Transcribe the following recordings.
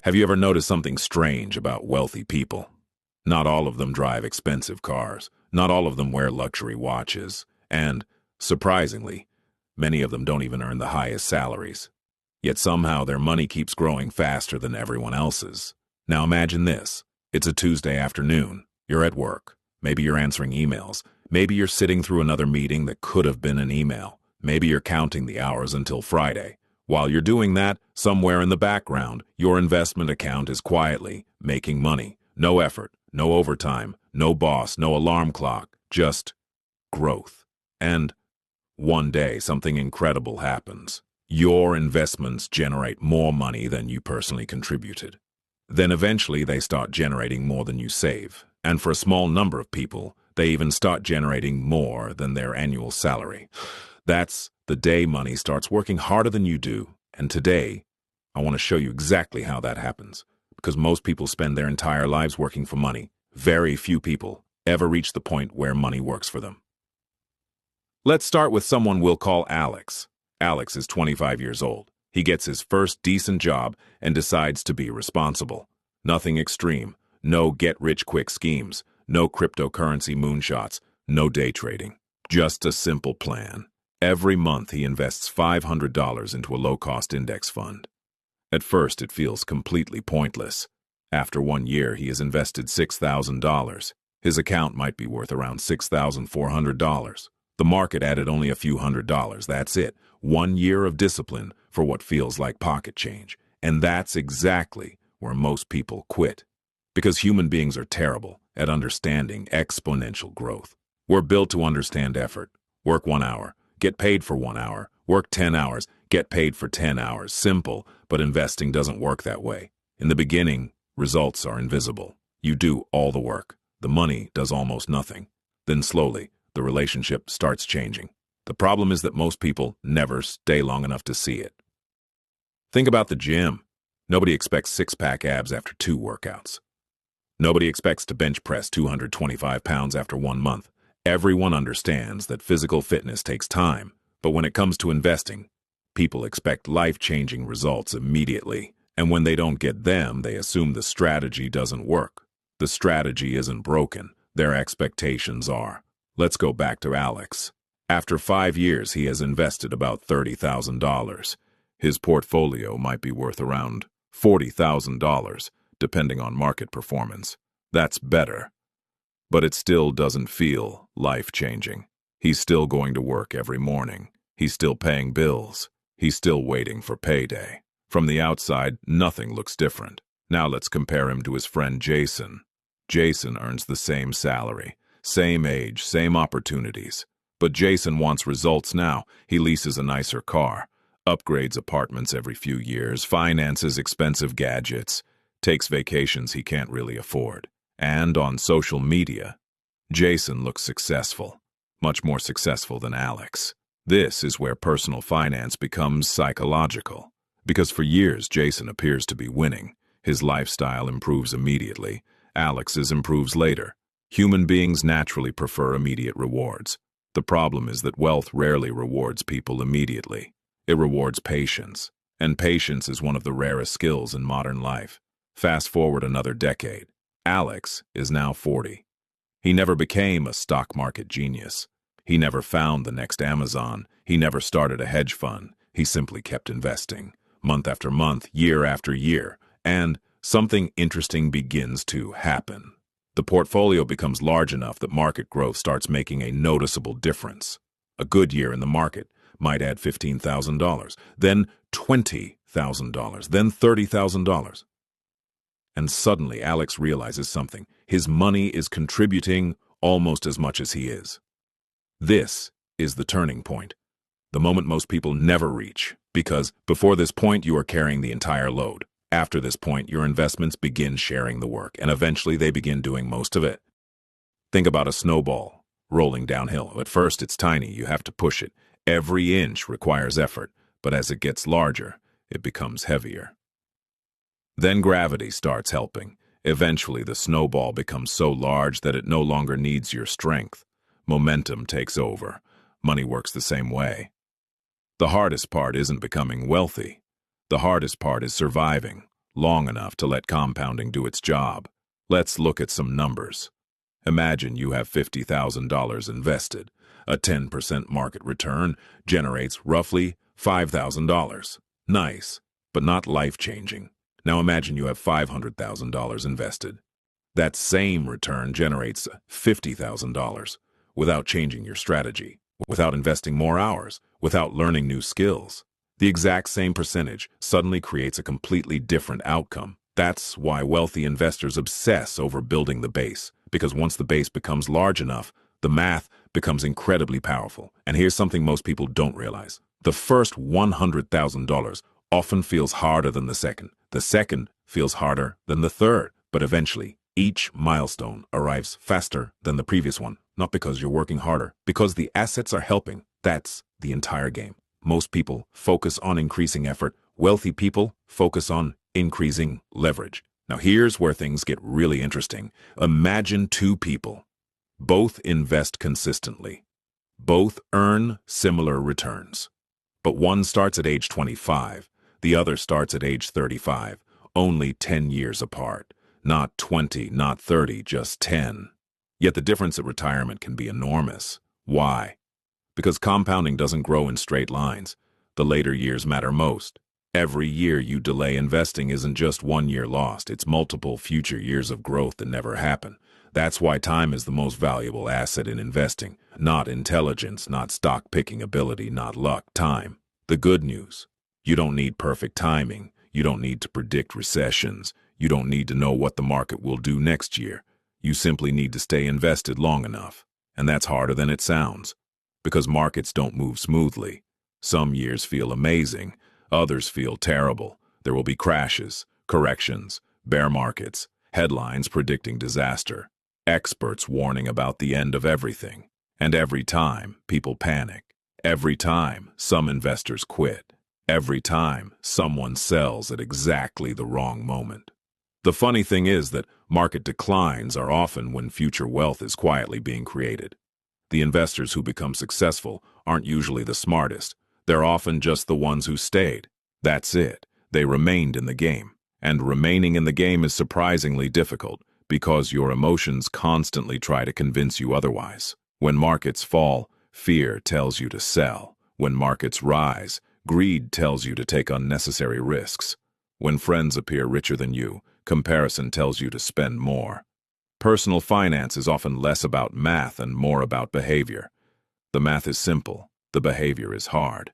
Have you ever noticed something strange about wealthy people? Not all of them drive expensive cars. Not all of them wear luxury watches. And, surprisingly, many of them don't even earn the highest salaries. Yet somehow their money keeps growing faster than everyone else's. Now imagine this. It's a Tuesday afternoon. You're at work. Maybe you're answering emails. Maybe you're sitting through another meeting that could have been an email. Maybe you're counting the hours until Friday. While you're doing that, somewhere in the background, your investment account is quietly making money. No effort, no overtime, no boss, no alarm clock, just growth. And one day, something incredible happens. Your investments generate more money than you personally contributed. Then eventually they start generating more than you save. And for a small number of people, they even start generating more than their annual salary. That's the day money starts working harder than you do. And today, I want to show you exactly how that happens. Because most people spend their entire lives working for money. Very few people ever reach the point where money works for them. Let's start with someone we'll call Alex. Alex is 25 years old. He gets his first decent job and decides to be responsible. Nothing extreme. No get-rich-quick schemes. No cryptocurrency moonshots. No day trading. Just a simple plan. Every month he invests $500 into a low-cost index fund. At first it feels completely pointless. After 1 year he has invested $6,000. His account might be worth around $6,400. The market added only a few $100s, that's it. 1 year of discipline for what feels like pocket change. And that's exactly where most people quit. Because human beings are terrible at understanding exponential growth. We're built to understand effort. Work 1 hour, get paid for 1 hour. Work 10 hours, get paid for 10 hours. Simple, but investing doesn't work that way. In the beginning, results are invisible. You do all the work. The money does almost nothing. Then slowly, the relationship starts changing. The problem is that most people never stay long enough to see it. Think about the gym. Nobody expects six-pack abs after 2 workouts. Nobody expects to bench press 225 pounds after 1 month. Everyone understands that physical fitness takes time, but when it comes to investing, people expect life-changing results immediately, and when they don't get them, they assume the strategy doesn't work. The strategy isn't broken, their expectations are. Let's go back to Alex. After 5 years, he has invested about $30,000. His portfolio might be worth around $40,000, depending on market performance. That's better. But it still doesn't feel life-changing. He's still going to work every morning. He's still paying bills. He's still waiting for payday. From the outside, nothing looks different. Now let's compare him to his friend Jason. Jason earns the same salary, same age, same opportunities. But Jason wants results now. He leases a nicer car, upgrades apartments every few years, finances expensive gadgets, takes vacations he can't really afford. And on social media, Jason looks successful, much more successful than Alex. This is where personal finance becomes psychological. Because for years, Jason appears to be winning. His lifestyle improves immediately. Alex's improves later. Human beings naturally prefer immediate rewards. The problem is that wealth rarely rewards people immediately. It rewards patience. And patience is one of the rarest skills in modern life. Fast forward another decade. Alex is now 40. He never became a stock market genius. He never found the next Amazon. He never started a hedge fund. He simply kept investing, month after month, year after year. And something interesting begins to happen. The portfolio becomes large enough that market growth starts making a noticeable difference. A good year in the market might add $15,000, then $20,000, then $30,000. And suddenly Alex realizes something. His money is contributing almost as much as he is. This is the turning point. The moment most people never reach, because before this point you are carrying the entire load. After this point, your investments begin sharing the work, and eventually they begin doing most of it. Think about a snowball rolling downhill. At first it's tiny, you have to push it. Every inch requires effort, but as it gets larger, it becomes heavier. Then gravity starts helping. Eventually, the snowball becomes so large that it no longer needs your strength. Momentum takes over. Money works the same way. The hardest part isn't becoming wealthy. The hardest part is surviving, long enough to let compounding do its job. Let's look at some numbers. Imagine you have $50,000 invested. A 10% market return generates roughly $5,000. Nice, but not life-changing. Now imagine you have $500,000 invested. That same return generates $50,000 without changing your strategy, without investing more hours, without learning new skills. The exact same percentage suddenly creates a completely different outcome. That's why wealthy investors obsess over building the base, because once the base becomes large enough, the math becomes incredibly powerful. And here's something most people don't realize. The first $100,000 often feels harder than the second. The second feels harder than the third. But eventually, each milestone arrives faster than the previous one. Not because you're working harder, because the assets are helping. That's the entire game. Most people focus on increasing effort. Wealthy people focus on increasing leverage. Now here's where things get really interesting. Imagine two people. Both invest consistently. Both earn similar returns. But one starts at age 25. The other starts at age 35. Only 10 years apart. Not 20, not 30, just 10. Yet the difference at retirement can be enormous. Why? Because compounding doesn't grow in straight lines. The later years matter most. Every year you delay investing isn't just 1 year lost, it's multiple future years of growth that never happen. That's why time is the most valuable asset in investing. Not intelligence, not stock-picking ability, not luck, time. The good news: you don't need perfect timing. You don't need to predict recessions. You don't need to know what the market will do next year. You simply need to stay invested long enough. And that's harder than it sounds. Because markets don't move smoothly. Some years feel amazing. Others feel terrible. There will be crashes, corrections, bear markets, headlines predicting disaster, experts warning about the end of everything. And every time, people panic. Every time, some investors quit. Every time, someone sells at exactly the wrong moment. The funny thing is that market declines are often when future wealth is quietly being created. The investors who become successful aren't usually the smartest. They're often just the ones who stayed. That's it. They remained in the game. And remaining in the game is surprisingly difficult because your emotions constantly try to convince you otherwise. When markets fall, fear tells you to sell. When markets rise, greed tells you to take unnecessary risks. When friends appear richer than you, comparison tells you to spend more. Personal finance is often less about math and more about behavior. The math is simple. The behavior is hard.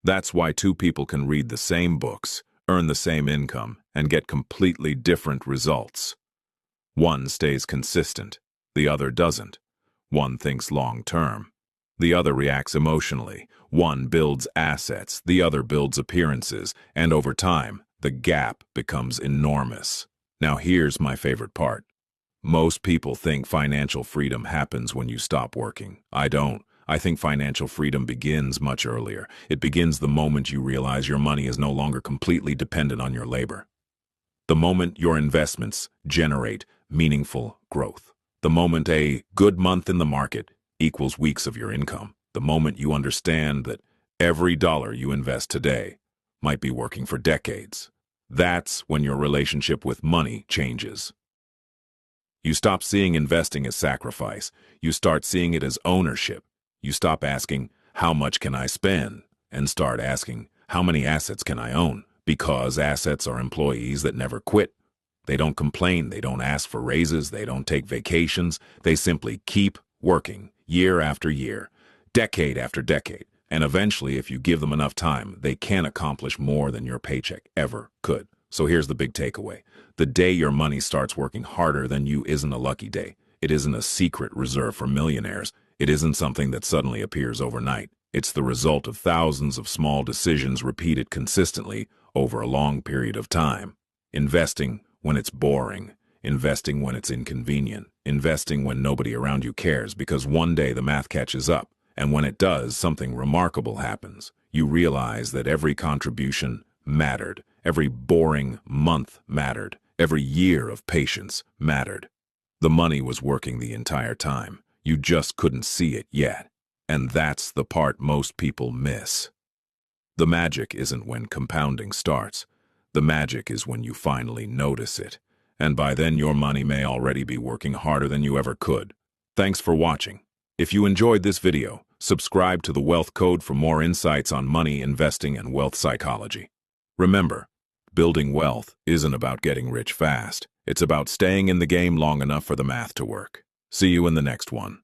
That's why two people can read the same books, earn the same income, and get completely different results. One stays consistent. The other doesn't. One thinks long-term. The other reacts emotionally. One builds assets. The other builds appearances. And over time, the gap becomes enormous. Now here's my favorite part. Most people think financial freedom happens when you stop working. I don't. I think financial freedom begins much earlier. It begins the moment you realize your money is no longer completely dependent on your labor. The moment your investments generate meaningful growth. The moment a good month in the market equals weeks of your income. The moment you understand that every dollar you invest today might be working for decades. That's when your relationship with money changes. You stop seeing investing as sacrifice. You start seeing it as ownership. You stop asking, how much can I spend? And start asking, how many assets can I own? Because assets are employees that never quit. They don't complain. They don't ask for raises. They don't take vacations. They simply keep working year after year, decade after decade. And eventually, if you give them enough time, they can accomplish more than your paycheck ever could. So here's the big takeaway. The day your money starts working harder than you isn't a lucky day. It isn't a secret reserved for millionaires. It isn't something that suddenly appears overnight. It's the result of thousands of small decisions repeated consistently over a long period of time. Investing when it's boring. Investing when it's inconvenient. Investing when nobody around you cares, because one day the math catches up. And when it does, something remarkable happens. You realize that every contribution mattered. Every boring month mattered. Every year of patience mattered. The money was working the entire time. You just couldn't see it yet. And that's the part most people miss. The magic isn't when compounding starts. The magic is when you finally notice it, and by then your money may already be working harder than you ever could. Thanks for watching. If you enjoyed this video, subscribe to The Wealth Code for more insights on money, investing, and wealth psychology. Remember, building wealth isn't about getting rich fast. It's about staying in the game long enough for the math to work. See you in the next one.